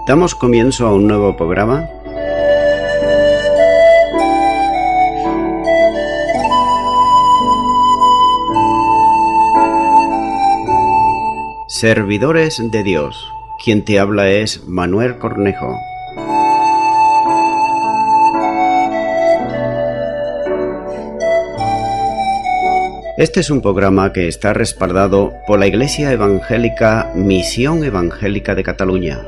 Damos comienzo a un nuevo programa. Servidores de Dios. Quien te habla es Manuel Cornejo. Este es un programa que está respaldado por la Iglesia Evangélica Misión Evangélica de Cataluña.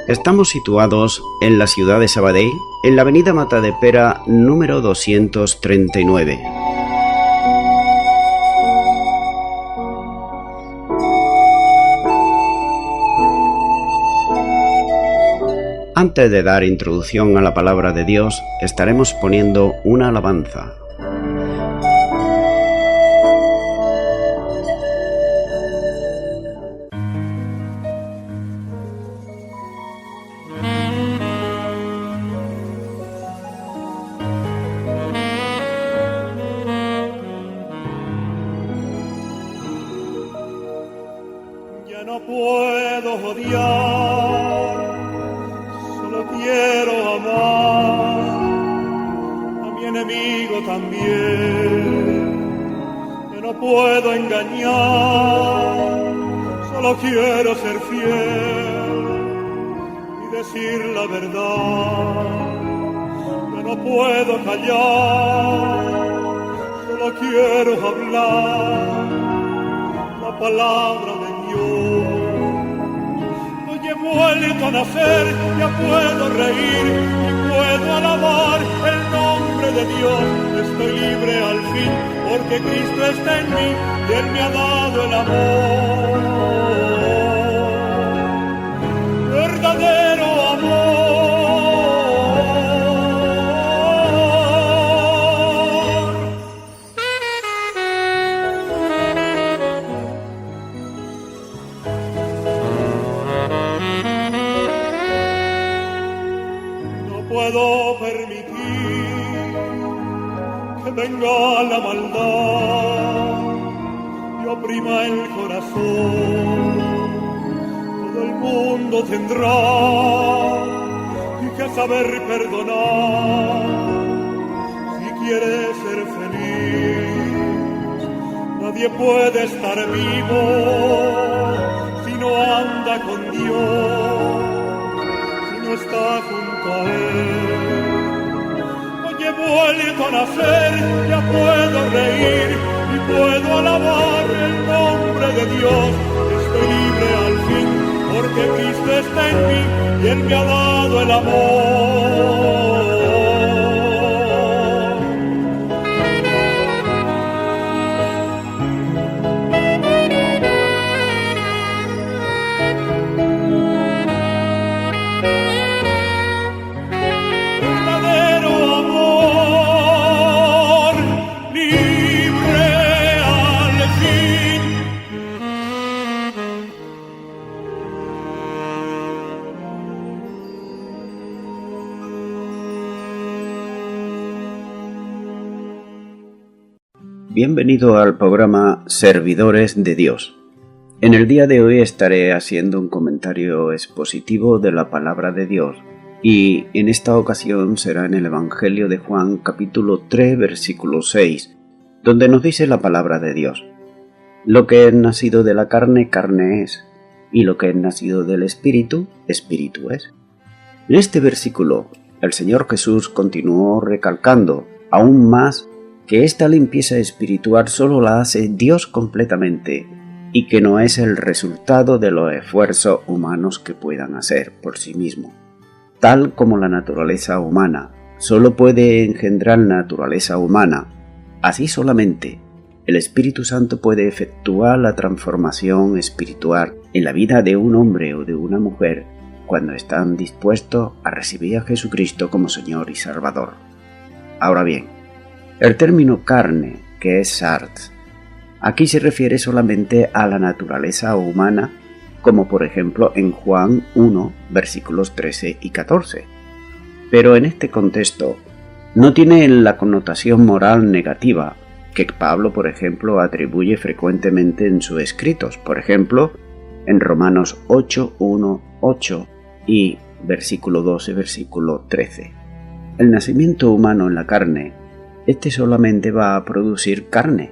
Estamos situados en la ciudad de Sabadell, en la avenida Matadepera número 239. Antes de dar introducción a la palabra de Dios, estaremos poniendo una alabanza. Ya no puedo odiar, solo quiero amar a mi enemigo también. Ya no puedo engañar, solo quiero ser fiel y decir la verdad. Ya no puedo callar, solo quiero hablar la palabra de Hoy he vuelto a nacer, ya puedo reír y puedo alabar el nombre de Dios. Estoy libre al fin, porque Cristo está en mí y Él me ha dado el amor. Verdadero amor. Puedo permitir que venga la maldad y oprima el corazón. Todo el mundo tendrá que saber perdonar si quiere ser feliz. Nadie puede estar vivo si no anda con Dios, si no está junto a Él. Hoy he vuelto a nacer, ya puedo reír y puedo alabar el nombre de Dios. Estoy libre al fin, porque Cristo está en mí y Él me ha dado el amor. Bienvenido al programa Servidores de Dios. En el día de hoy estaré haciendo un comentario expositivo de la palabra de Dios y en esta ocasión será en el Evangelio de Juan capítulo 3 versículo 6, donde nos dice la palabra de Dios: lo que es nacido de la carne, carne es, y lo que es nacido del Espíritu, Espíritu es. En este versículo el Señor Jesús continuó recalcando aún más que esta limpieza espiritual solo la hace Dios completamente y que no es el resultado de los esfuerzos humanos que puedan hacer por sí mismos. Tal como la naturaleza humana solo puede engendrar naturaleza humana, así solamente el Espíritu Santo puede efectuar la transformación espiritual en la vida de un hombre o de una mujer cuando están dispuestos a recibir a Jesucristo como Señor y Salvador. Ahora bien, el término carne, que es sarx, aquí se refiere solamente a la naturaleza humana, como por ejemplo en Juan 1, versículos 13 y 14. Pero en este contexto, No tiene la connotación moral negativa que Pablo, por ejemplo, atribuye frecuentemente en sus escritos, por ejemplo, en Romanos 8, 1, 8 y versículo 12, versículo 13. El nacimiento humano en la carne, este solamente va a producir carne,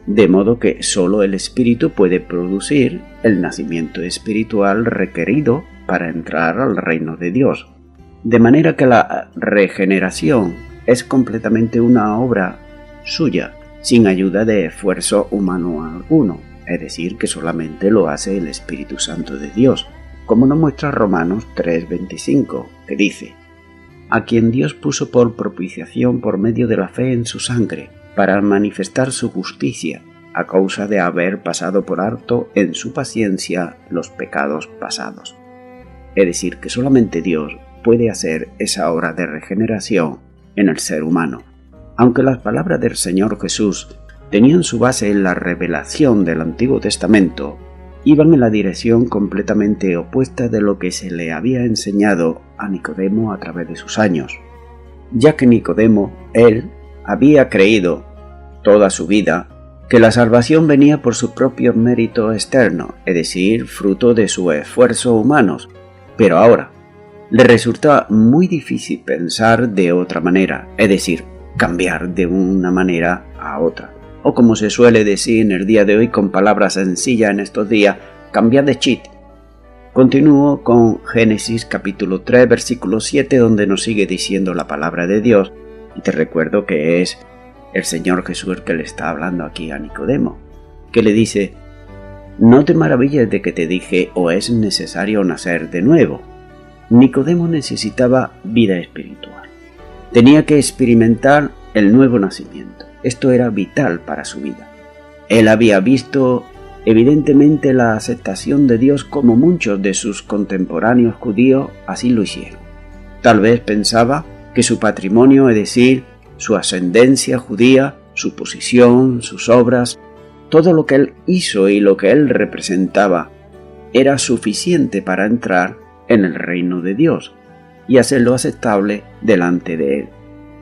de modo que solo el espíritu puede producir el nacimiento espiritual requerido para entrar al reino de Dios. De manera que la regeneración es completamente una obra suya, sin ayuda de esfuerzo humano alguno, es decir, que solamente lo hace el Espíritu Santo de Dios, como nos muestra Romanos 3:25, que dice: a quien Dios puso por propiciación por medio de la fe en su sangre, para manifestar su justicia, a causa de haber pasado por alto en su paciencia los pecados pasados. Es decir, que solamente Dios puede hacer esa obra de regeneración en el ser humano. Aunque las palabras del Señor Jesús tenían su base en la revelación del Antiguo Testamento, iban en la dirección completamente opuesta de lo que se le había enseñado a Nicodemo a través de sus años, ya que Nicodemo, él, había creído toda su vida que la salvación venía por su propio mérito externo, es decir, fruto de sus esfuerzos humanos, pero ahora le resulta muy difícil pensar de otra manera, es decir, cambiar de una manera a otra. O como se suele decir en el día de hoy con palabras sencillas en estos días, cambiar de chip. Continúo con Génesis capítulo 3 versículo 7, donde nos sigue diciendo la palabra de Dios, y te recuerdo que es el Señor Jesús el que le está hablando aquí a Nicodemo, que le dice: no te maravilles de que te dije, o es necesario nacer de nuevo. Nicodemo necesitaba vida espiritual. Tenía que experimentar el nuevo nacimiento. Esto era vital para su vida. Él había visto evidentemente la aceptación de Dios como muchos de sus contemporáneos judíos así lo hicieron. Tal vez pensaba que su patrimonio, es decir, su ascendencia judía, su posición, sus obras, todo lo que él hizo y lo que él representaba, era suficiente para entrar en el reino de Dios y hacerlo aceptable delante de él.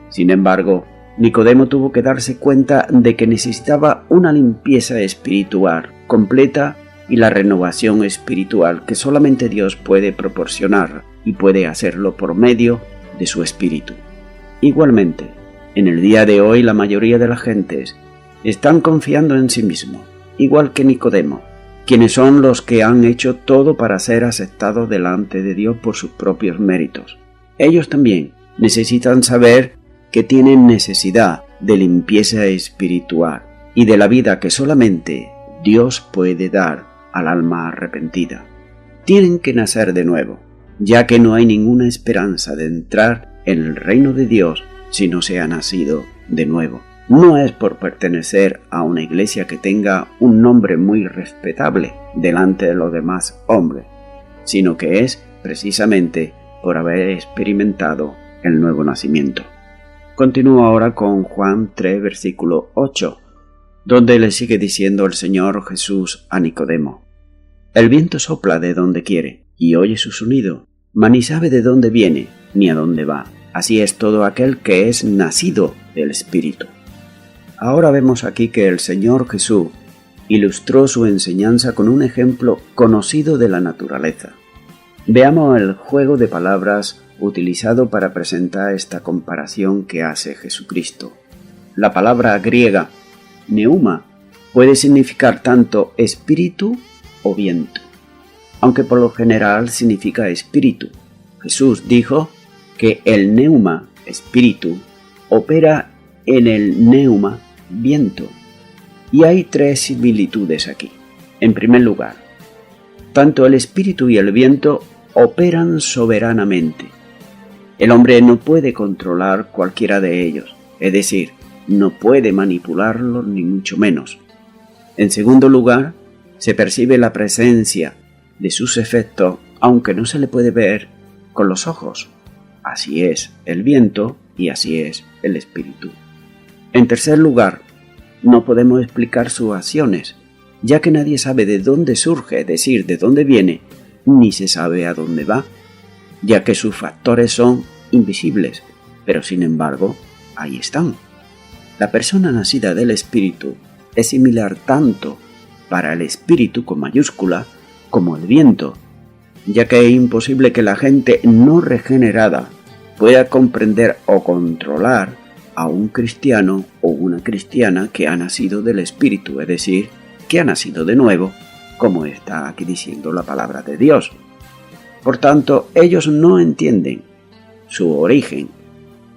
Sin embargo, Nicodemo tuvo que darse cuenta de que necesitaba una limpieza espiritual completa y la renovación espiritual que solamente Dios puede proporcionar, y puede hacerlo por medio de su espíritu. Igualmente, en el día de hoy la mayoría de las gentes están confiando en sí mismos, igual que Nicodemo, quienes son los que han hecho todo para ser aceptados delante de Dios por sus propios méritos. Ellos también necesitan saber que tienen necesidad de limpieza espiritual y de la vida que solamente Dios puede dar al alma arrepentida. Tienen que nacer de nuevo, ya que no hay ninguna esperanza de entrar en el reino de Dios si no se ha nacido de nuevo. No es por pertenecer a una iglesia que tenga un nombre muy respetable delante de los demás hombres, sino que es precisamente por haber experimentado el nuevo nacimiento. Continúo ahora con Juan 3, versículo 8, donde le sigue diciendo el Señor Jesús a Nicodemo: el viento sopla de donde quiere y oye su sonido, mas ni sabe de dónde viene ni a dónde va. Así es todo aquel que es nacido del Espíritu. Ahora vemos aquí que el Señor Jesús ilustró su enseñanza con un ejemplo conocido de la naturaleza. Veamos el juego de palabras utilizado para presentar esta comparación que hace Jesucristo. La palabra griega neuma puede significar tanto espíritu o viento, aunque por lo general significa espíritu. Jesús dijo que el neuma, espíritu, opera en el neuma, viento. Y hay tres similitudes aquí. En primer lugar, tanto el espíritu y el viento operan soberanamente. El hombre no puede controlar cualquiera de ellos, es decir, no puede manipularlos ni mucho menos. En segundo lugar, se percibe la presencia de sus efectos, aunque no se le puede ver con los ojos. Así es el viento y así es el espíritu. En tercer lugar, no podemos explicar sus acciones, ya que nadie sabe de dónde surge, es decir, de dónde viene, ni se sabe a dónde va, ya que sus factores son invisibles. pero sin embargo, ahí están. La persona nacida del Espíritu es similar tanto para el Espíritu con mayúscula como el viento, ya que es imposible que la gente no regenerada pueda comprender o controlar a un cristiano o una cristiana que ha nacido del Espíritu, es decir, que ha nacido de nuevo, como está aquí diciendo la palabra de Dios. Por tanto, ellos no entienden su origen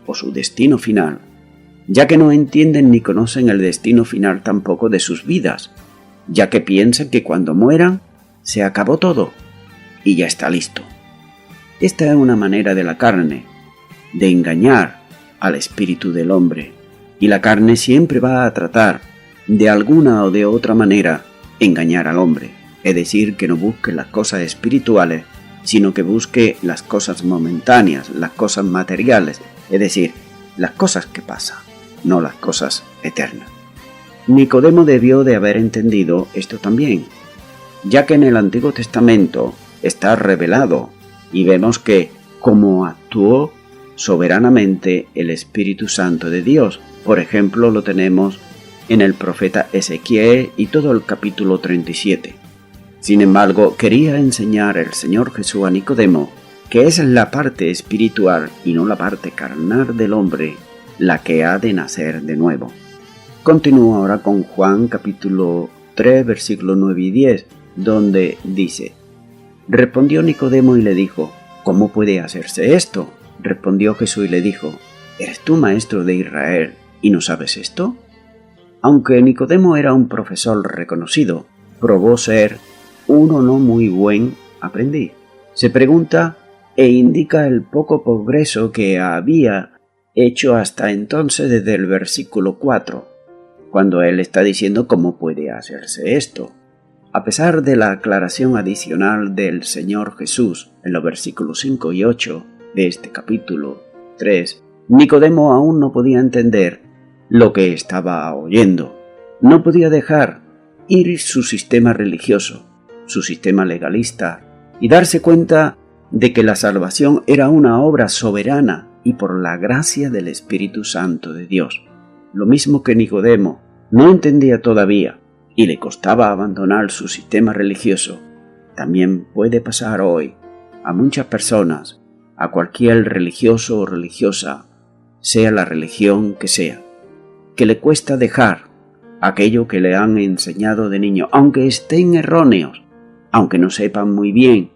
o su destino final, ya que no entienden ni conocen el destino final tampoco de sus vidas, ya que piensan que cuando mueran se acabó todo y ya está listo. Esta es una manera de la carne de engañar al espíritu del hombre, y la carne siempre va a tratar de alguna o de otra manera engañar al hombre, es decir, que no busque las cosas espirituales, sino que busque las cosas momentáneas, las cosas materiales, es decir, las cosas que pasan, no las cosas eternas. Nicodemo debió de haber entendido esto también, ya que en el Antiguo Testamento está revelado y vemos que cómo actuó soberanamente el Espíritu Santo de Dios. Por ejemplo, lo tenemos en el profeta Ezequiel y todo el capítulo 37. Sin embargo, quería enseñar el Señor Jesús a Nicodemo que es la parte espiritual y no la parte carnal del hombre la que ha de nacer de nuevo. Continúo ahora con Juan capítulo 3 versículos 9 y 10, donde dice: Respondió Nicodemo y le dijo: ¿Cómo puede hacerse esto? Respondió Jesús y le dijo: ¿Eres tú maestro de Israel y no sabes esto? Aunque Nicodemo era un profesor reconocido, probó ser uno no muy buen aprendiz. Se pregunta e indica el poco progreso que había hecho hasta entonces desde el versículo 4, cuando él está diciendo cómo puede hacerse esto. A pesar de la aclaración adicional del Señor Jesús en los versículos 5 y 8 de este capítulo 3, Nicodemo aún no podía entender lo que estaba oyendo. No podía dejar ir su sistema religioso, su sistema legalista, y darse cuenta de que la salvación era una obra soberana y por la gracia del Espíritu Santo de Dios. Lo mismo que Nicodemo no entendía todavía y le costaba abandonar su sistema religioso, también puede pasar hoy a muchas personas, a cualquier religioso o religiosa, sea la religión que sea, que le cuesta dejar aquello que le han enseñado de niño, aunque estén erróneos, aunque no sepan muy bien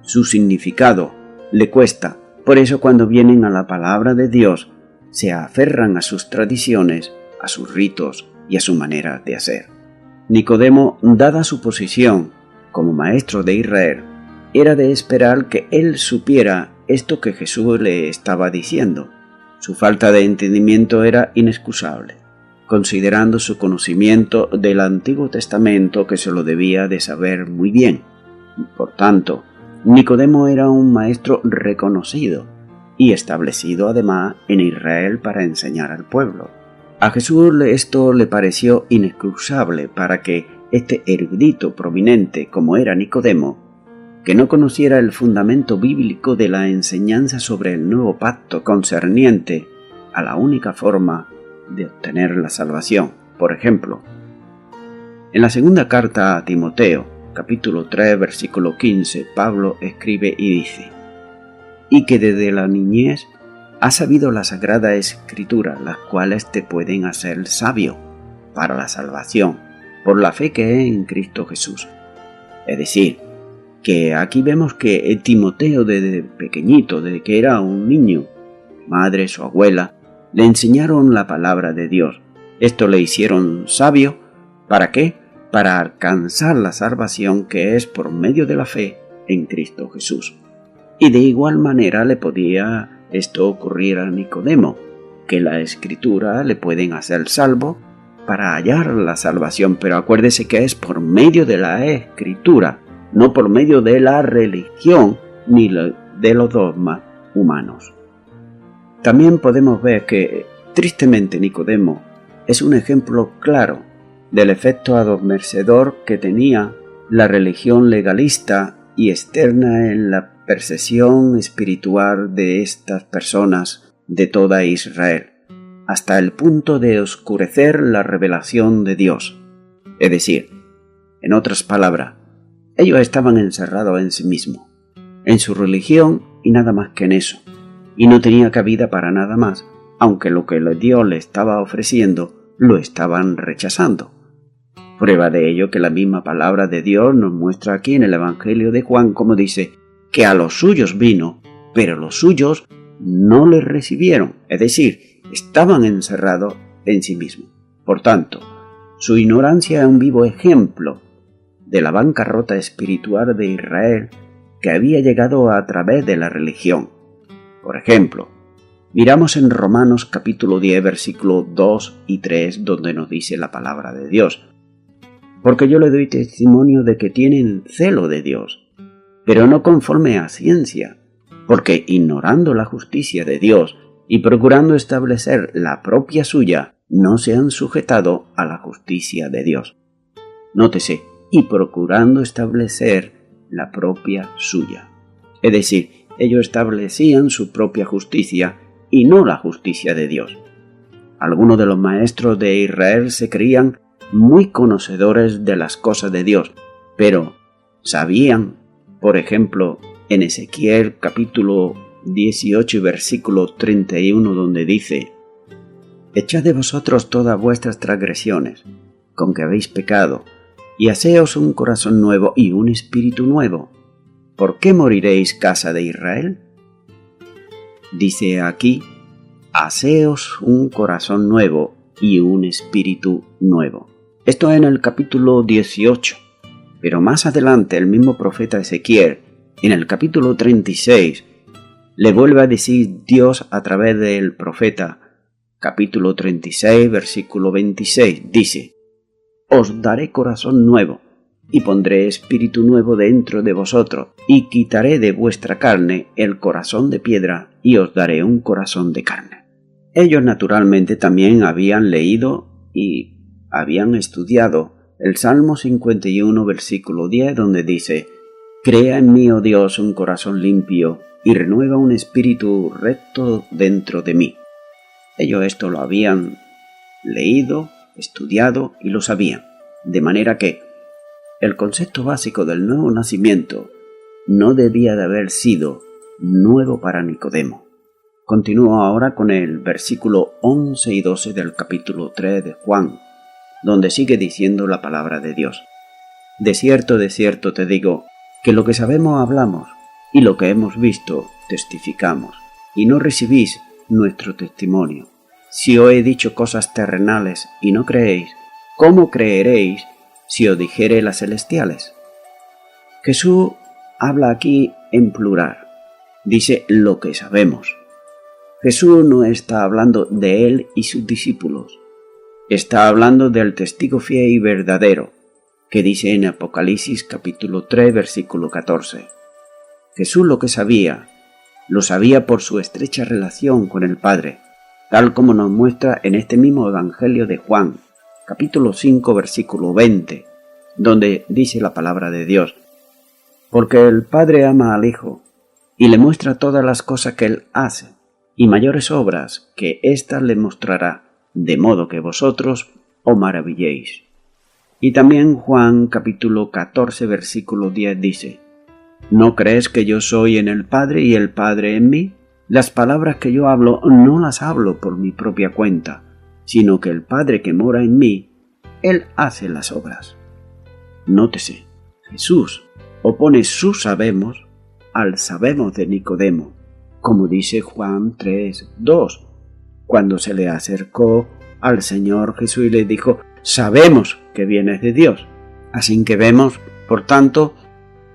su significado, le cuesta. Por eso cuando vienen a la palabra de Dios, se aferran a sus tradiciones, a sus ritos y a su manera de hacer. Nicodemo, dada su posición como maestro de Israel, era de esperar que él supiera esto que Jesús le estaba diciendo. Su falta de entendimiento era inexcusable, considerando su conocimiento del Antiguo Testamento, que se lo debía de saber muy bien. Por tanto, Nicodemo era un maestro reconocido y establecido además en Israel para enseñar al pueblo. A Jesús esto le pareció inexcusable para que este erudito prominente como era Nicodemo, que no conociera el fundamento bíblico de la enseñanza sobre el nuevo pacto concerniente a la única forma de obtener la salvación. Por ejemplo, en la segunda carta a Timoteo, capítulo 3, versículo 15, Pablo escribe y dice: y que desde la niñez has sabido la Sagrada Escritura, las cuales te pueden hacer sabio para la salvación, por la fe que es en Cristo Jesús. Es decir, que aquí vemos que Timoteo desde pequeñito, desde que era un niño, madre, su abuela, le enseñaron la palabra de Dios. Esto le hicieron sabio. ¿Para qué? Para alcanzar la salvación que es por medio de la fe en Cristo Jesús. Y de igual manera le podía esto ocurrir a Nicodemo, que la Escritura le pueden hacer salvo para hallar la salvación, pero acuérdese que es por medio de la Escritura, no por medio de la religión ni de los dogmas humanos. También podemos ver que, tristemente, Nicodemo es un ejemplo claro del efecto adormecedor que tenía la religión legalista y externa en la percepción espiritual de estas personas de toda Israel, hasta el punto de oscurecer la revelación de Dios. Es decir, en otras palabras, ellos estaban encerrados en sí mismos, en su religión y nada más que en eso, y no tenía cabida para nada más, aunque lo que Dios le estaba ofreciendo lo estaban rechazando. Prueba de ello que la misma palabra de Dios nos muestra aquí en el Evangelio de Juan, como dice, que a los suyos vino, pero los suyos no le recibieron, es decir, estaban encerrados en sí mismos. Por tanto, su ignorancia es un vivo ejemplo de la bancarrota espiritual de Israel que había llegado a través de la religión. Por ejemplo, miramos en Romanos capítulo 10, versículos 2 y 3, donde nos dice la palabra de Dios: porque yo le doy testimonio de que tienen celo de Dios, pero no conforme a ciencia, porque ignorando la justicia de Dios y procurando establecer la propia suya, no se han sujetado a la justicia de Dios. Nótese, y procurando establecer la propia suya. Es decir, ellos establecían su propia justicia y no la justicia de Dios. Algunos de los maestros de Israel se creían muy conocedores de las cosas de Dios, pero sabían, por ejemplo, en Ezequiel capítulo 18 y versículo 31, donde dice: echad de vosotros todas vuestras transgresiones, con que habéis pecado, y haceos un corazón nuevo y un espíritu nuevo. ¿Por qué moriréis, casa de Israel? Dice aquí: haceos un corazón nuevo y un espíritu nuevo. Esto en el capítulo 18, pero más adelante el mismo profeta Ezequiel, en el capítulo 36, le vuelve a decir Dios a través del profeta, capítulo 36, versículo 26, dice: os daré corazón nuevo, y pondré espíritu nuevo dentro de vosotros, y quitaré de vuestra carne el corazón de piedra, y os daré un corazón de carne. Ellos naturalmente también habían leído y habían estudiado el Salmo 51, versículo 10, donde dice: crea en mí, oh Dios, un corazón limpio, y renueva un espíritu recto dentro de mí. Ellos esto lo habían leído, estudiado y lo sabían, de manera que el concepto básico del nuevo nacimiento no debía de haber sido nuevo para Nicodemo. Continúo ahora con el versículo 11 y 12 del capítulo 3 de Juan, donde sigue diciendo la palabra de Dios: de cierto te digo, que lo que sabemos hablamos, y lo que hemos visto testificamos, y no recibís nuestro testimonio. Si os he dicho cosas terrenales y no creéis, ¿cómo creeréis si os dijere las celestiales? Jesús habla aquí en plural. Dice lo que sabemos. Jesús no está hablando de él y sus discípulos. Está hablando del testigo fiel y verdadero, que dice en Apocalipsis capítulo 3, versículo 14. Jesús lo que sabía, lo sabía por su estrecha relación con el Padre, tal como nos muestra en este mismo Evangelio de Juan, capítulo 5, versículo 20, donde dice la palabra de Dios: porque el Padre ama al Hijo, y le muestra todas las cosas que Él hace, y mayores obras que ésta le mostrará, de modo que vosotros os maravilléis. Y también Juan capítulo 14, versículo 10 dice: ¿no crees que yo soy en el Padre y el Padre en mí? Las palabras que yo hablo no las hablo por mi propia cuenta, sino que el Padre que mora en mí, Él hace las obras. Nótese, Jesús opone su sabemos al sabemos de Nicodemo, como dice Juan 3, 2, cuando se le acercó al Señor Jesús y le dijo: sabemos que vienes de Dios. Así que vemos, por tanto,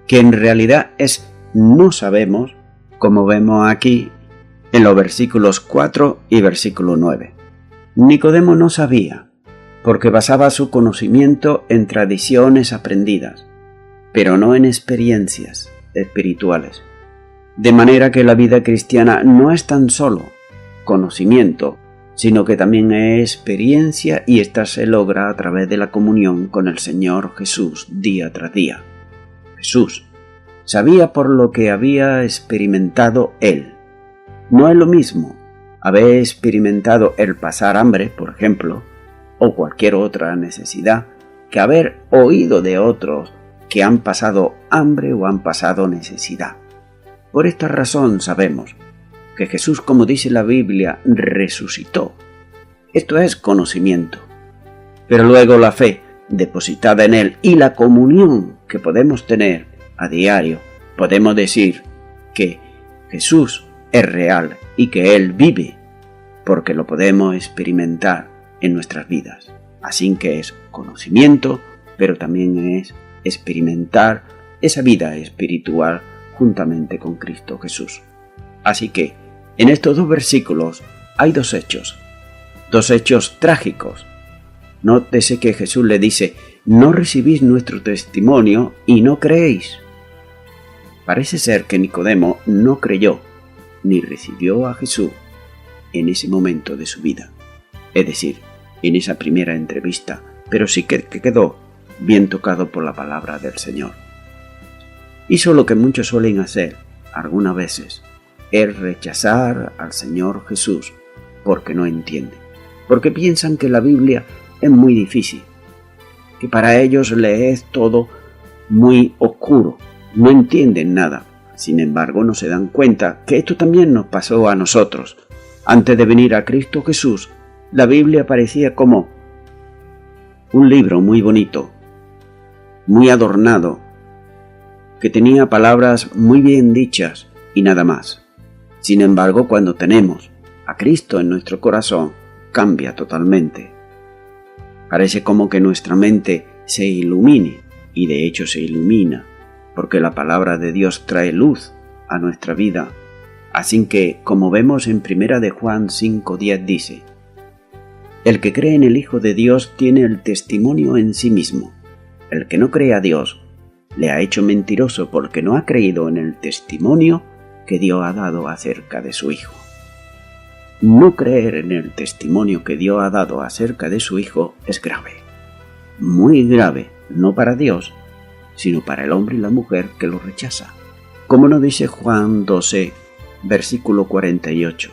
que en realidad es no sabemos, como vemos aquí en los versículos 4 y versículo 9. Nicodemo no sabía, porque basaba su conocimiento en tradiciones aprendidas, pero no en experiencias espirituales. De manera que la vida cristiana no es tan solo conocimiento, sino que también es experiencia, y esta se logra a través de la comunión con el Señor Jesús día tras día. Jesús sabía por lo que había experimentado Él. No es lo mismo haber experimentado el pasar hambre, por ejemplo, o cualquier otra necesidad, que haber oído de otros que han pasado hambre o han pasado necesidad. Por esta razón sabemos que Jesús, como dice la Biblia, resucitó. Esto es conocimiento. Pero luego la fe depositada en Él y la comunión que podemos tener a diario, podemos decir que Jesús es real y que Él vive, porque lo podemos experimentar en nuestras vidas. Así que es conocimiento, pero también es experimentar esa vida espiritual juntamente con Cristo Jesús. Así que en estos dos versículos hay dos hechos trágicos. Nótese que Jesús le dice: no recibís nuestro testimonio y no creéis. Parece ser que Nicodemo no creyó ni recibió a Jesús en ese momento de su vida, es decir, en esa primera entrevista, pero sí que quedó bien tocado por la palabra del Señor. Hizo lo que muchos suelen hacer algunas veces, es rechazar al Señor Jesús porque no entienden, porque piensan que la Biblia es muy difícil, que para ellos le es todo muy oscuro, no entienden nada. Sin embargo, no se dan cuenta que esto también nos pasó a nosotros. Antes de venir a Cristo Jesús, la Biblia parecía como un libro muy bonito, muy adornado, que tenía palabras muy bien dichas y nada más. Sin embargo, cuando tenemos a Cristo en nuestro corazón, cambia totalmente. Parece como que nuestra mente se ilumine, y de hecho se ilumina, porque la palabra de Dios trae luz a nuestra vida. Así que, como vemos en 1 de Juan 5:10 dice: el que cree en el Hijo de Dios tiene el testimonio en sí mismo. El que no cree a Dios le ha hecho mentiroso porque no ha creído en el testimonio que Dios ha dado acerca de su Hijo. No creer en el testimonio que Dios ha dado acerca de su Hijo es grave, muy grave, no para Dios, sino para el hombre y la mujer que lo rechaza. Como nos dice Juan 12, versículo 48,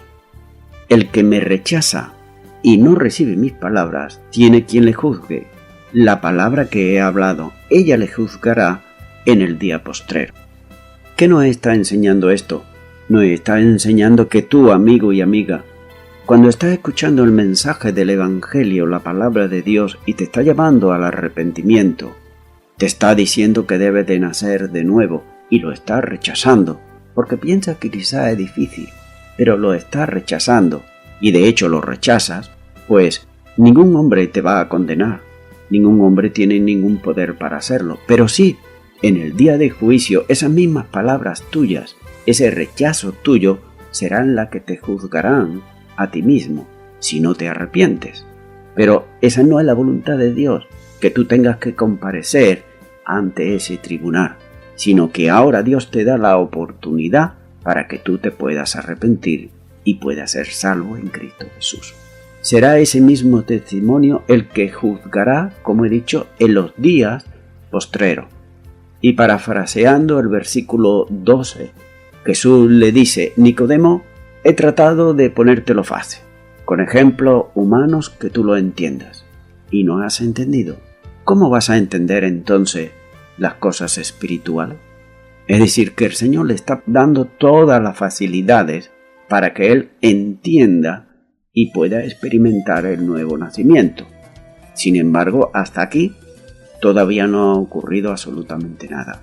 el que me rechaza y no recibe mis palabras, tiene quien le juzgue. La palabra que he hablado, ella le juzgará en el día postrero. ¿Qué nos está enseñando esto? Nos está enseñando que tú, amigo y amiga, cuando estás escuchando el mensaje del Evangelio, la palabra de Dios, y te está llamando al arrepentimiento, te está diciendo que debes de nacer de nuevo, y lo estás rechazando, porque piensas que quizás es difícil, pero lo estás rechazando, y de hecho lo rechazas, pues ningún hombre te va a condenar, ningún hombre tiene ningún poder para hacerlo, pero sí, en el día de juicio, esas mismas palabras tuyas, ese rechazo tuyo, serán las que te juzgarán a ti mismo, si no te arrepientes. Pero esa no es la voluntad de Dios, que tú tengas que comparecer ante ese tribunal, sino que ahora Dios te da la oportunidad para que tú te puedas arrepentir y puedas ser salvo en Cristo Jesús. Será ese mismo testimonio el que juzgará, como he dicho, en los días postreros. Y parafraseando el versículo 12, Jesús le dice: Nicodemo, he tratado de ponértelo fácil, con ejemplos humanos que tú lo entiendas, y no has entendido. ¿Cómo vas a entender entonces las cosas espirituales? Es decir, que el Señor le está dando todas las facilidades para que él entienda y pueda experimentar el nuevo nacimiento. Sin embargo, hasta aquí todavía no ha ocurrido absolutamente nada.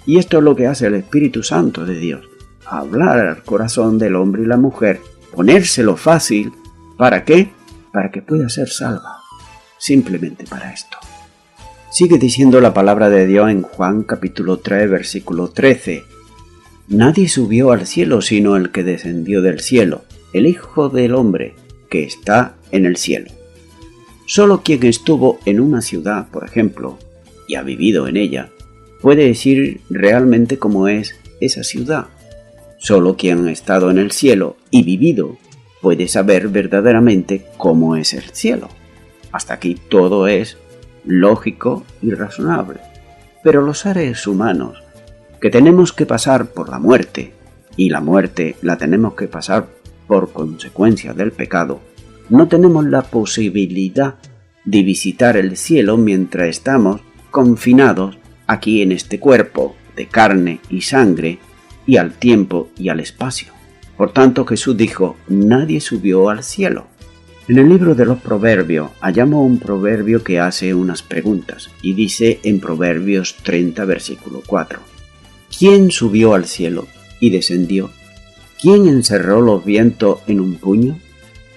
Y esto es lo que hace el Espíritu Santo de Dios: hablar al corazón del hombre y la mujer, ponérselo fácil. ¿Para qué? Para que pueda ser salva. Simplemente para esto. Sigue diciendo la palabra de Dios en Juan capítulo 3, versículo 13. Nadie subió al cielo sino el que descendió del cielo, el Hijo del Hombre que está en el cielo. Solo quien estuvo en una ciudad, por ejemplo, y ha vivido en ella, puede decir realmente cómo es esa ciudad. Solo quien ha estado en el cielo y vivido puede saber verdaderamente cómo es el cielo. Hasta aquí todo es lógico y razonable. Pero los seres humanos, que tenemos que pasar por la muerte, y la muerte la tenemos que pasar por consecuencia del pecado, no tenemos la posibilidad de visitar el cielo mientras estamos confinados aquí en este cuerpo de carne y sangre y al tiempo y al espacio. Por tanto, Jesús dijo: nadie subió al cielo. En el libro de los Proverbios hallamos un proverbio que hace unas preguntas y dice en Proverbios 30, versículo 4: ¿quién subió al cielo y descendió? ¿Quién encerró los vientos en un puño?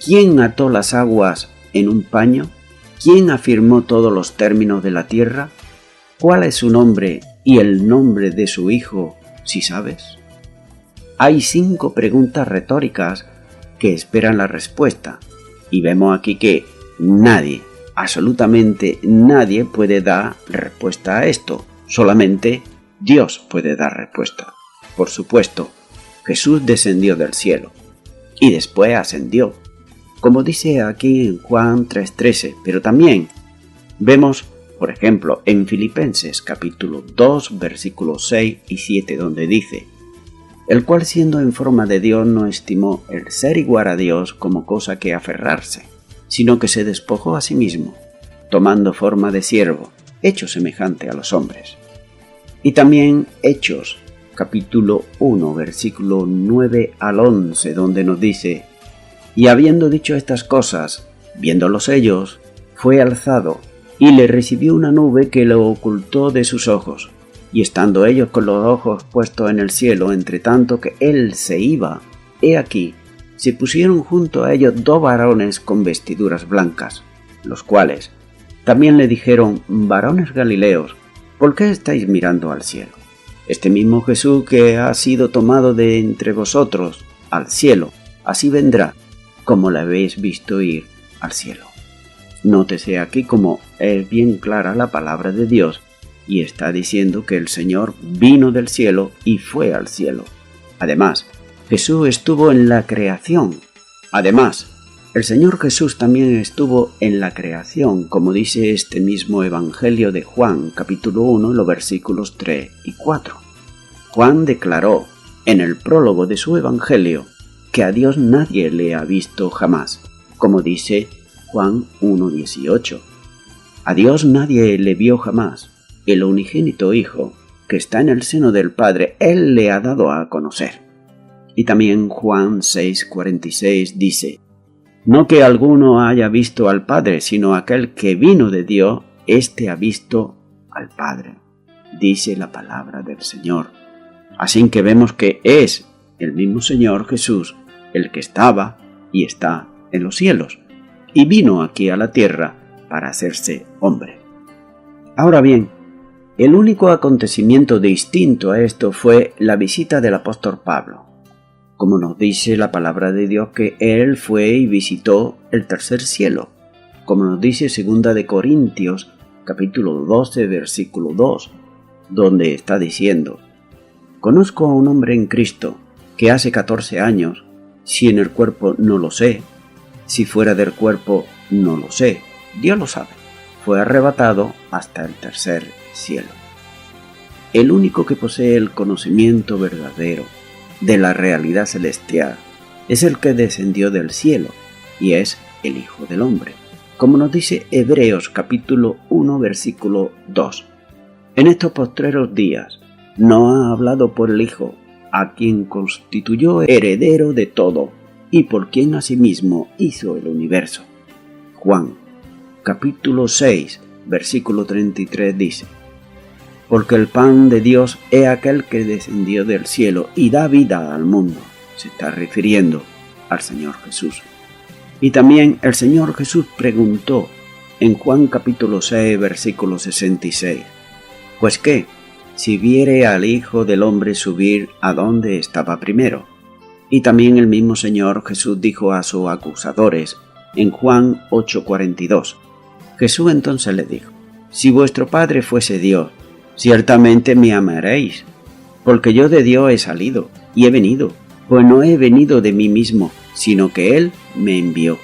¿Quién ató las aguas en un paño? ¿Quién afirmó todos los términos de la tierra? ¿Cuál es su nombre y el nombre de su hijo, si sabes? Hay 5 preguntas retóricas que esperan la respuesta, y vemos aquí que nadie, absolutamente nadie puede dar respuesta a esto. Solamente Dios puede dar respuesta. Por supuesto, Jesús descendió del cielo y después ascendió, como dice aquí en Juan 3:13, pero también vemos, por ejemplo, en Filipenses capítulo 2, versículos 6 y 7, donde dice: el cual siendo en forma de Dios no estimó el ser igual a Dios como cosa que aferrarse, sino que se despojó a sí mismo, tomando forma de siervo, hecho semejante a los hombres. Y también Hechos, capítulo 1, versículo 9 al 11, donde nos dice: y habiendo dicho estas cosas, viéndolos ellos, fue alzado, y le recibió una nube que lo ocultó de sus ojos. Y estando ellos con los ojos puestos en el cielo, entre tanto que él se iba, he aquí, se pusieron junto a ellos 2 varones con vestiduras blancas, los cuales también le dijeron: varones Galileos, ¿por qué estáis mirando al cielo? Este mismo Jesús que ha sido tomado de entre vosotros al cielo, así vendrá, como le habéis visto ir al cielo. Nótese aquí como es bien clara la palabra de Dios, y está diciendo que el Señor vino del cielo y fue al cielo. Además, Jesús estuvo en la creación. Además, el Señor Jesús también estuvo en la creación, como dice este mismo Evangelio de Juan, capítulo 1, los versículos 3 y 4. Juan declaró en el prólogo de su Evangelio que a Dios nadie le ha visto jamás, como dice Juan 1:18. A Dios nadie le vio jamás. El unigénito Hijo, que está en el seno del Padre, Él le ha dado a conocer. Y también Juan 6:46 dice: no que alguno haya visto al Padre, sino aquel que vino de Dios, éste ha visto al Padre, dice la palabra del Señor. Así que vemos que es el mismo Señor Jesús el que estaba y está en los cielos, y vino aquí a la tierra para hacerse hombre. Ahora bien, el único acontecimiento distinto a esto fue la visita del apóstol Pablo, como nos dice la palabra de Dios que él fue y visitó el tercer cielo, como nos dice 2 de Corintios capítulo 12 versículo 2, donde está diciendo: conozco a un hombre en Cristo que hace 14 años, si en el cuerpo no lo sé, si fuera del cuerpo no lo sé, Dios lo sabe, fue arrebatado hasta el tercer cielo. El único que posee el conocimiento verdadero de la realidad celestial es el que descendió del cielo, y es el Hijo del Hombre, como nos dice Hebreos capítulo 1 versículo 2. En estos postreros días no ha hablado por el Hijo, a quien constituyó heredero de todo, y por quien asimismo hizo el universo. Juan capítulo 6 versículo 33 dice: porque el pan de Dios es aquel que descendió del cielo y da vida al mundo. Se está refiriendo al Señor Jesús. Y también el Señor Jesús preguntó en Juan capítulo 6 versículo 66: pues qué, si viere al Hijo del Hombre subir a donde estaba primero. Y también el mismo Señor Jesús dijo a sus acusadores en Juan 8:42. Jesús entonces le dijo: si vuestro Padre fuese Dios, ciertamente me amaréis, porque yo de Dios he salido y he venido, pues no he venido de mí mismo, sino que Él me envió.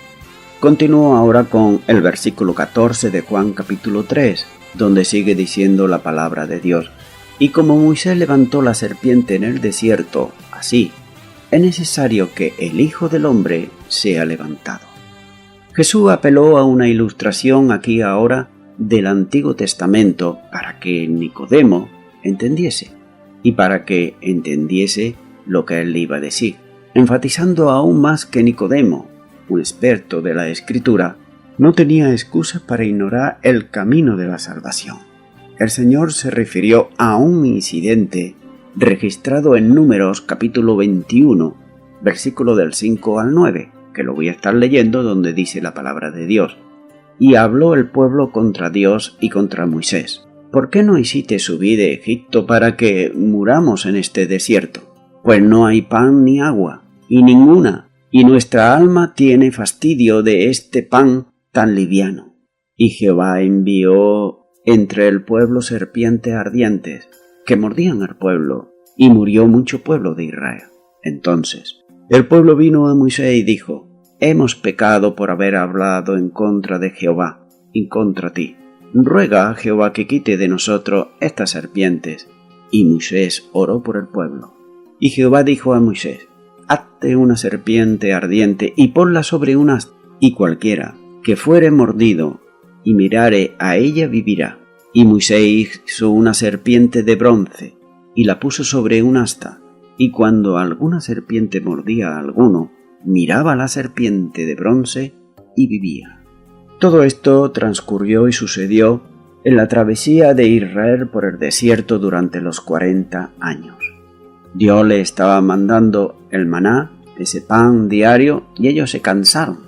Continúo ahora con el versículo 14 de Juan capítulo 3, donde sigue diciendo la palabra de Dios: y como Moisés levantó la serpiente en el desierto, así es necesario que el Hijo del Hombre sea levantado. Jesús apeló a una ilustración aquí ahora del Antiguo Testamento para que Nicodemo entendiese y para que entendiese lo que él le iba a decir, enfatizando aún más que Nicodemo, un experto de la Escritura, no tenía excusas para ignorar el camino de la salvación. El Señor se refirió a un incidente registrado en Números capítulo 21, versículo del 5 al 9, que lo voy a estar leyendo, donde dice la palabra de Dios. Y habló el pueblo contra Dios y contra Moisés. ¿Por qué no hiciste subir de Egipto para que muramos en este desierto? Pues no hay pan ni agua, y ninguna, y nuestra alma tiene fastidio de este pan tan liviano. Y Jehová envió entre el pueblo serpientes ardientes, que mordían al pueblo, y murió mucho pueblo de Israel. Entonces el pueblo vino a Moisés y dijo: hemos pecado por haber hablado en contra de Jehová y contra ti. Ruega a Jehová que quite de nosotros estas serpientes. Y Moisés oró por el pueblo. Y Jehová dijo a Moisés: hazte una serpiente ardiente y ponla sobre un asta, y cualquiera que fuere mordido y mirare a ella vivirá. Y Moisés hizo una serpiente de bronce y la puso sobre un asta, y cuando alguna serpiente mordía a alguno, miraba a la serpiente de bronce y vivía. Todo esto transcurrió y sucedió en la travesía de Israel por el desierto durante los 40 años. Dios le estaba mandando el maná, ese pan diario, y ellos se cansaron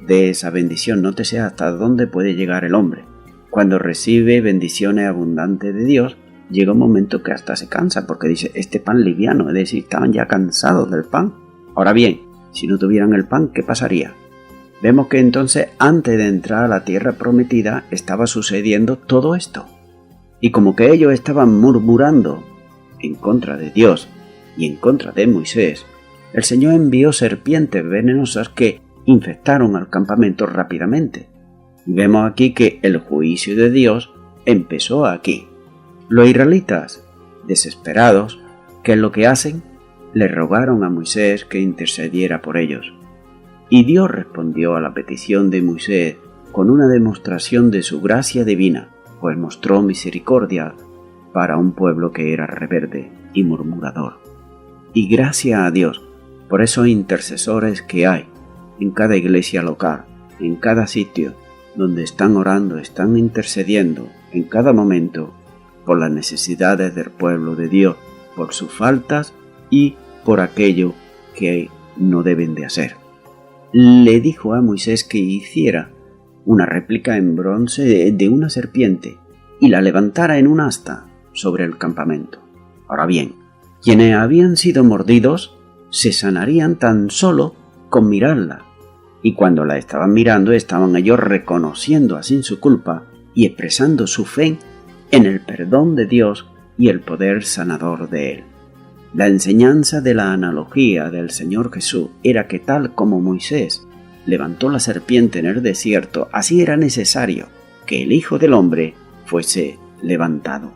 de esa bendición. Nótese hasta dónde puede llegar el hombre. Cuando recibe bendiciones abundantes de Dios, llega un momento que hasta se cansa porque dice: este pan liviano, es decir, estaban ya cansados del pan. Ahora bien, si no tuvieran el pan, ¿qué pasaría? Vemos que entonces, antes de entrar a la tierra prometida, estaba sucediendo todo esto. Y como que ellos estaban murmurando en contra de Dios y en contra de Moisés, el Señor envió serpientes venenosas que infectaron al campamento rápidamente. Y vemos aquí que el juicio de Dios empezó aquí. Los israelitas, desesperados, ¿qué es lo que hacen? Le rogaron a Moisés que intercediera por ellos. Y Dios respondió a la petición de Moisés con una demostración de su gracia divina, pues mostró misericordia para un pueblo que era rebelde y murmurador. Y gracias a Dios por esos intercesores que hay en cada iglesia local, en cada sitio, donde están orando, están intercediendo en cada momento por las necesidades del pueblo de Dios, por sus faltas y por aquello que no deben de hacer. Le dijo a Moisés que hiciera una réplica en bronce de una serpiente y la levantara en un asta sobre el campamento. Ahora bien, quienes habían sido mordidos se sanarían tan solo con mirarla, y cuando la estaban mirando estaban ellos reconociendo así su culpa y expresando su fe en el perdón de Dios y el poder sanador de Él. La enseñanza de la analogía del Señor Jesús era que tal como Moisés levantó la serpiente en el desierto, así era necesario que el Hijo del Hombre fuese levantado.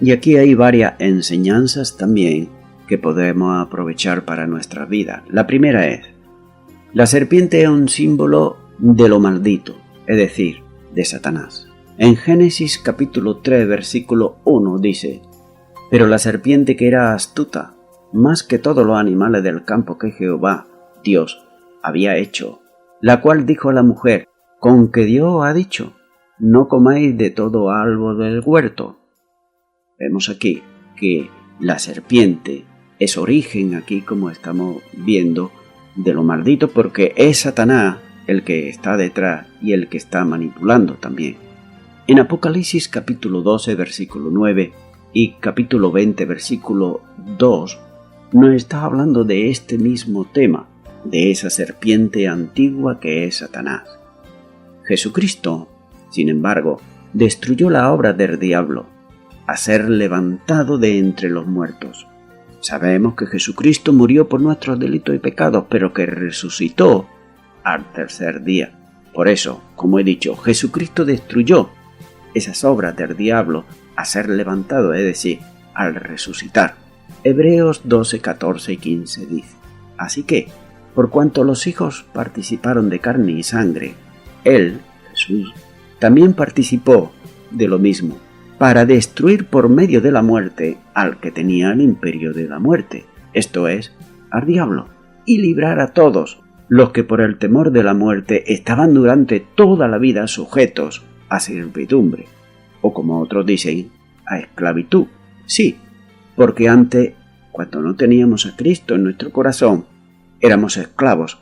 Y aquí hay varias enseñanzas también que podemos aprovechar para nuestra vida. La primera es: la serpiente es un símbolo de lo maldito, es decir, de Satanás. En Génesis capítulo 3, versículo 1 dice: pero la serpiente, que era astuta, más que todos los animales del campo que Jehová, Dios, había hecho, la cual dijo a la mujer: con que Dios ha dicho, no comáis de todo árbol del huerto. Vemos aquí que la serpiente es origen, aquí como estamos viendo, de lo maldito, porque es Satanás el que está detrás y el que está manipulando también. En Apocalipsis capítulo 12, versículo 9 y capítulo 20, versículo 2, nos está hablando de este mismo tema, de esa serpiente antigua que es Satanás. Jesucristo, sin embargo, destruyó la obra del diablo, a ser levantado de entre los muertos. Sabemos que Jesucristo murió por nuestros delitos y pecados, pero que resucitó al tercer día. Por eso, como he dicho, Jesucristo destruyó esas obras del diablo a ser levantado, es decir, al resucitar. Hebreos 12, 14 y 15 dice: Así que, por cuanto los hijos participaron de carne y sangre, él, Jesús, también participó de lo mismo, para destruir por medio de la muerte al que tenía el imperio de la muerte, esto es, al diablo, y librar a todos los que por el temor de la muerte estaban durante toda la vida sujetos a servidumbre, o como otros dicen, a esclavitud. Sí, porque antes, cuando no teníamos a Cristo en nuestro corazón, éramos esclavos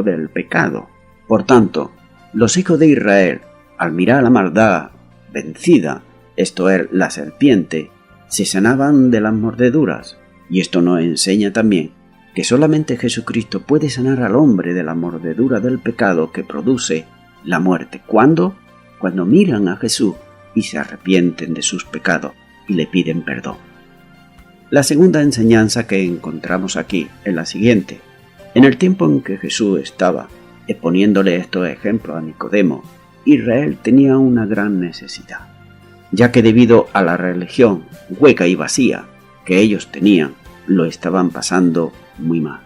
del pecado. Por tanto, los hijos de Israel, al mirar la maldad vencida, esto es, la serpiente, se sanaban de las mordeduras. Y esto nos enseña también que solamente Jesucristo puede sanar al hombre de la mordedura del pecado que produce la muerte. ¿Cuándo? Cuando miran a Jesús y se arrepienten de sus pecados y le piden perdón. La segunda enseñanza que encontramos aquí es la siguiente. En el tiempo en que Jesús estaba exponiéndole estos ejemplos a Nicodemo, Israel tenía una gran necesidad, ya que debido a la religión hueca y vacía que ellos tenían, lo estaban pasando muy mal.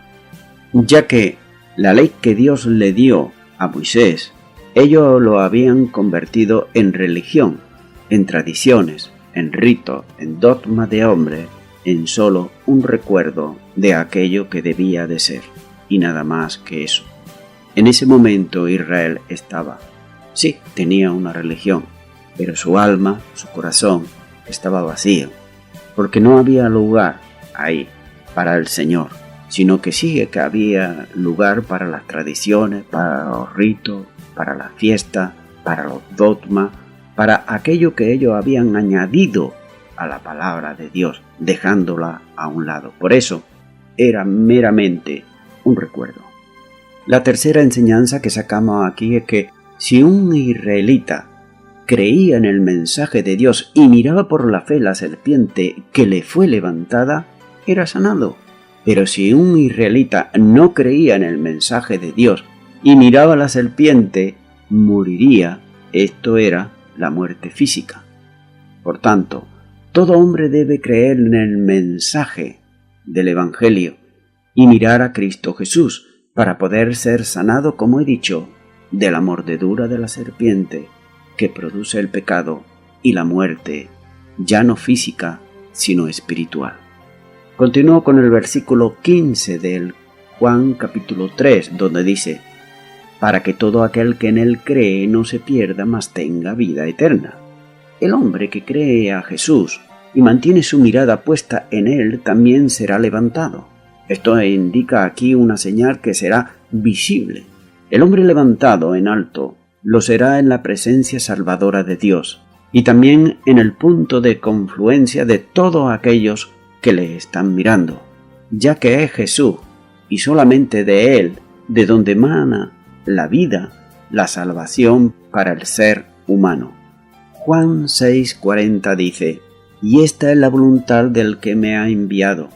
Ya que la ley que Dios le dio a Moisés, ellos lo habían convertido en religión, en tradiciones, en ritos, en dogmas de hombre, en solo un recuerdo de aquello que debía de ser, y nada más que eso. En ese momento Israel tenía una religión, pero su alma, su corazón, estaba vacío, porque no había lugar ahí para el Señor, sino que sí que había lugar para las tradiciones, para los ritos, para la fiesta, para los dogmas, para aquello que ellos habían añadido a la palabra de Dios, dejándola a un lado. Por eso era meramente un recuerdo. La tercera enseñanza que sacamos aquí es que si un israelita creía en el mensaje de Dios y miraba por la fe la serpiente que le fue levantada, era sanado. Pero si un israelita no creía en el mensaje de Dios y miraba la serpiente, moriría. Esto era la muerte física. Por tanto, todo hombre debe creer en el mensaje del Evangelio y mirar a Cristo Jesús para poder ser sanado, como he dicho, de la mordedura de la serpiente que produce el pecado y la muerte, ya no física, sino espiritual. Continúo con el versículo 15 del Juan capítulo 3, donde dice: para que todo aquel que en él cree no se pierda, mas tenga vida eterna. El hombre que cree a Jesús y mantiene su mirada puesta en él también será levantado. Esto indica aquí una señal que será visible. El hombre levantado en alto lo será en la presencia salvadora de Dios y también en el punto de confluencia de todos aquellos que le están mirando, ya que es Jesús y solamente de él de donde emana la vida, la salvación para el ser humano. Juan 6:40 dice: y esta es la voluntad del que me ha enviado,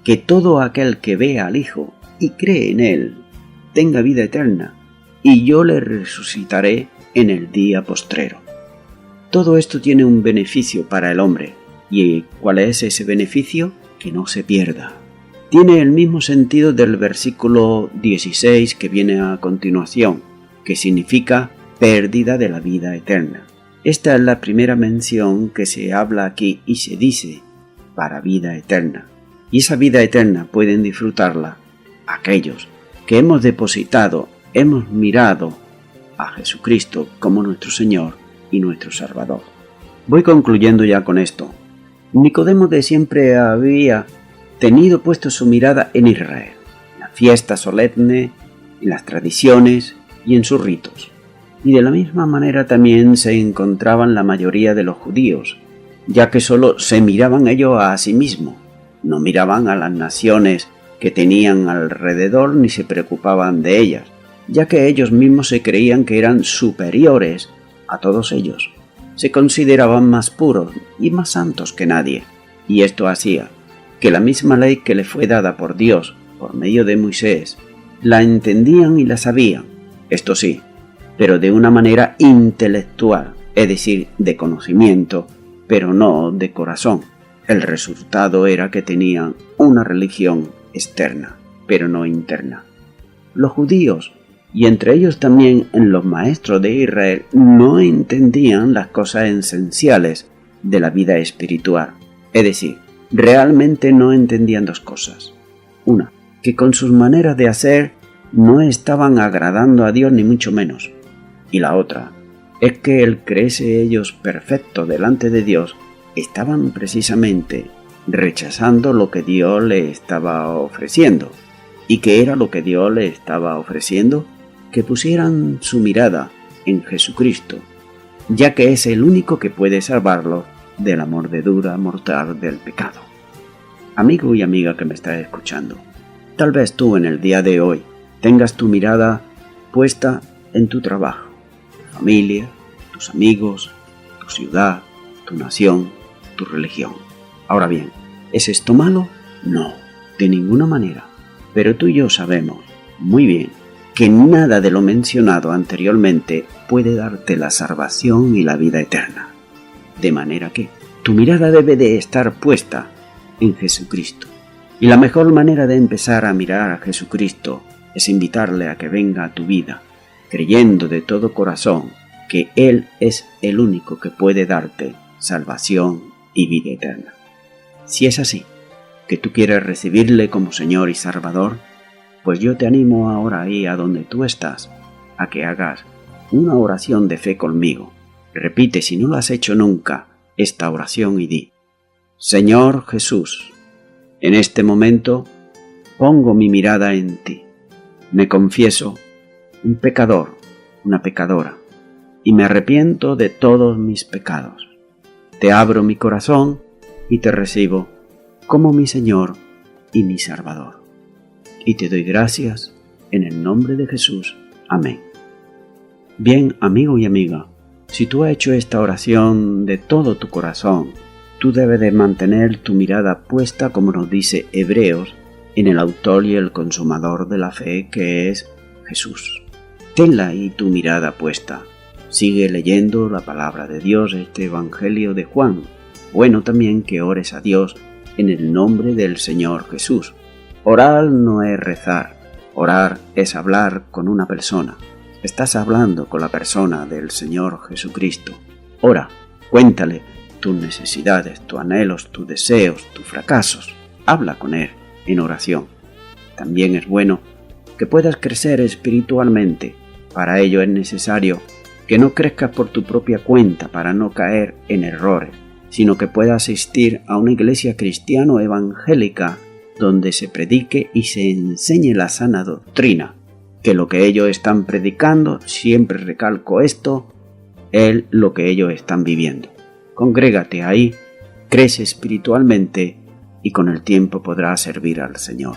que todo aquel que vea al Hijo y cree en él tenga vida eterna, y yo le resucitaré en el día postrero. Todo esto tiene un beneficio para el hombre. ¿Y cuál es ese beneficio? Que no se pierda. Tiene el mismo sentido del versículo 16 que viene a continuación, que significa pérdida de la vida eterna. Esta es la primera mención que se habla aquí y se dice para vida eterna. Y esa vida eterna pueden disfrutarla aquellos que hemos depositado, hemos mirado a Jesucristo como nuestro Señor y nuestro Salvador. Voy concluyendo ya con esto. Nicodemo de siempre había tenido puesto su mirada en Israel, en la fiesta solemne, en las tradiciones y en sus ritos. Y de la misma manera también se encontraban la mayoría de los judíos, ya que solo se miraban ellos a sí mismos, no miraban a las naciones que tenían alrededor ni se preocupaban de ellas, ya que ellos mismos se creían que eran superiores a todos ellos. Se consideraban más puros y más santos que nadie, y esto hacía que la misma ley que le fue dada por Dios por medio de Moisés, la entendían y la sabían, esto sí, pero de una manera intelectual, es decir, de conocimiento, pero no de corazón. El resultado era que tenían una religión externa. pero no interna. Los judíos, y entre ellos también los maestros de Israel, no entendían las cosas esenciales de la vida espiritual. Es decir, realmente no entendían dos cosas. Una, que con sus maneras de hacer no estaban agradando a Dios ni mucho menos. Y la otra, es que el creerse ellos perfectos delante de Dios, estaban precisamente rechazando lo que Dios le estaba ofreciendo. ¿Y qué era lo que Dios le estaba ofreciendo? Que pusieran su mirada en Jesucristo, ya que es el único que puede salvarlos de la mordedura mortal del pecado. Amigo y amiga que me estás escuchando, tal vez tú en el día de hoy tengas tu mirada puesta en tu trabajo, tu familia, tus amigos, tu ciudad, tu nación, tu religión. Ahora bien, ¿es esto malo? No, de ninguna manera. Pero tú y yo sabemos muy bien que nada de lo mencionado anteriormente puede darte la salvación y la vida eterna. De manera que tu mirada debe de estar puesta en Jesucristo. Y la mejor manera de empezar a mirar a Jesucristo es invitarle a que venga a tu vida, creyendo de todo corazón que Él es el único que puede darte salvación y vida eterna. Si es así, que tú quieres recibirle como Señor y Salvador, pues yo te animo ahora ahí a donde tú estás, a que hagas una oración de fe conmigo. Repite, si no lo has hecho nunca, esta oración y di: Señor Jesús, en este momento pongo mi mirada en ti. Me confieso un pecador, una pecadora, y me arrepiento de todos mis pecados. Te abro mi corazón y te recibo como mi Señor y mi Salvador. Y te doy gracias en el nombre de Jesús. Amén. Bien, amigo y amiga, si tú has hecho esta oración de todo tu corazón, tú debes de mantener tu mirada puesta, como nos dice Hebreos, en el autor y el consumador de la fe, que es Jesús. Tenla ahí tu mirada puesta. Sigue leyendo la palabra de Dios, este Evangelio de Juan. Bueno también que ores a Dios en el nombre del Señor Jesús. Orar no es rezar, orar es hablar con una persona. Estás hablando con la persona del Señor Jesucristo. Ora, cuéntale tus necesidades, tus anhelos, tus deseos, tus fracasos. Habla con Él en oración. También es bueno que puedas crecer espiritualmente. Para ello es necesario que no crezcas por tu propia cuenta para no caer en errores, sino que puedas asistir a una iglesia cristiana o evangélica donde se predique y se enseñe la sana doctrina, que lo que ellos están predicando, siempre recalco esto, es lo que ellos están viviendo. Congrégate ahí, crece espiritualmente y con el tiempo podrás servir al Señor.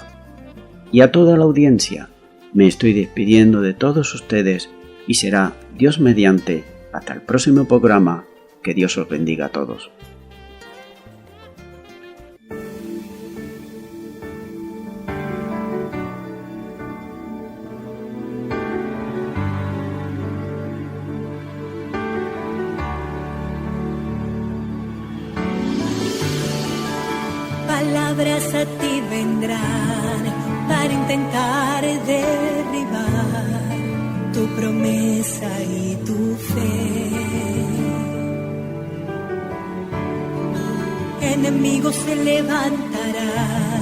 Y a toda la audiencia, me estoy despidiendo de todos ustedes y será Dios mediante hasta el próximo programa. Que Dios os bendiga a todos. Palabras a ti vendrán para intentar derribar tu promesa y tu fe. Enemigos se levantarán,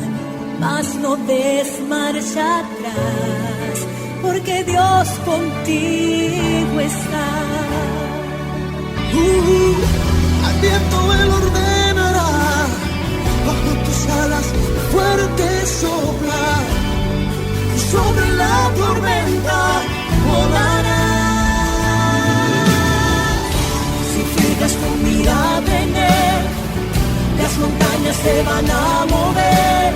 mas no des marcha atrás, porque Dios contigo está. Al viento Él ordenará, bajo tus alas fuerte sopla, y sobre la tormenta volará. Si fijas tu mirada en Él, las montañas se van a mover.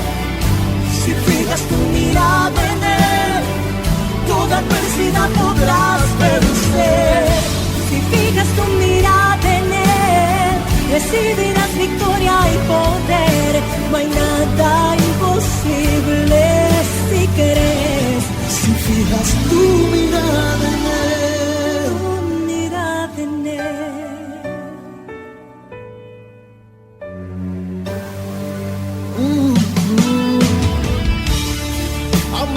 Si fijas tu mirada en Él, toda adversidad podrás vencer. Si fijas tu mirada en Él, recibirás victoria y poder. No hay nada imposible si crees. Si fijas tu mirada en Él, tu mirada en Él.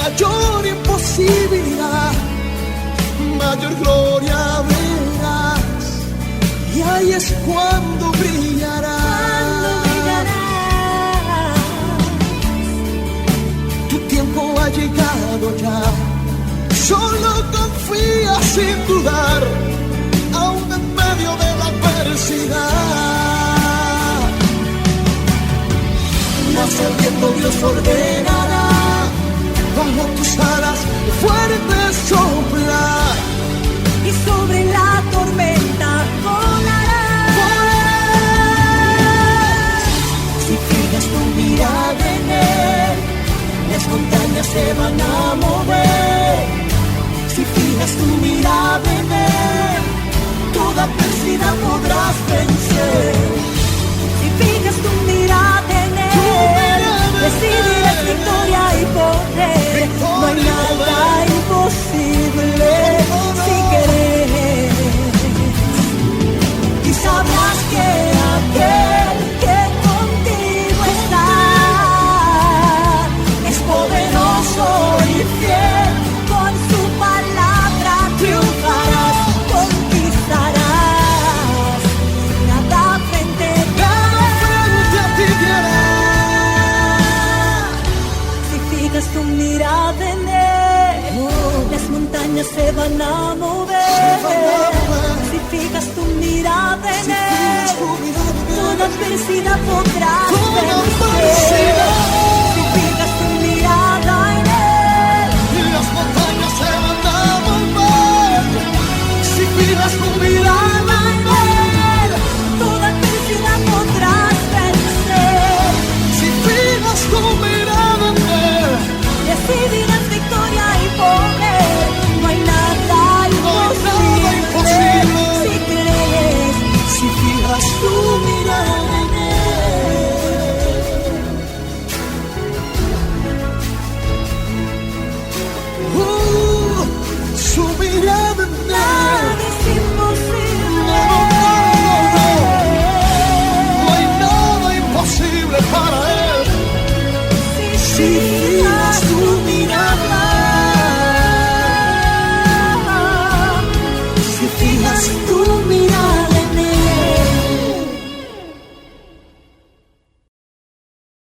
mayor imposibilidad, mayor gloria verás, y ahí es cuando brillarás. Tu tiempo ha llegado ya, solo confía sin dudar, aún en medio de la adversidad. Nace el viento, Dios ordenará, bajo tus alas fuerte soplar, y sobre la tormenta volarás. Si fijas tu mirada en Él, las montañas se van a mover. Si fijas tu mirada en Él, toda adversidad podrás vencer. Si fijas tu mirada en Él, recibirás victoria y poder. No hay nada imposible si crees. Y sabrás que aquel que contigo está es poderoso y fiel. Con su palabra triunfarás, conquistarás. Nada frente a ti te hará. Si fijas tu mirada en Él, las montañas se van a mover. Si fijas tu mirada en Él, toda adversidad podrás vencer. Si fijas tu mirada en Él, las montañas se van a mover. Si fijas tu mirada en Él, toda adversidad podrás vencer. Si fijas tu mirada en Él, recibirás victoria y poder. No hay nada imposible si crees. Si fijas tu mirada en Él, su mirada en Él, Nada es imposible. No hay nada imposible para Él. Si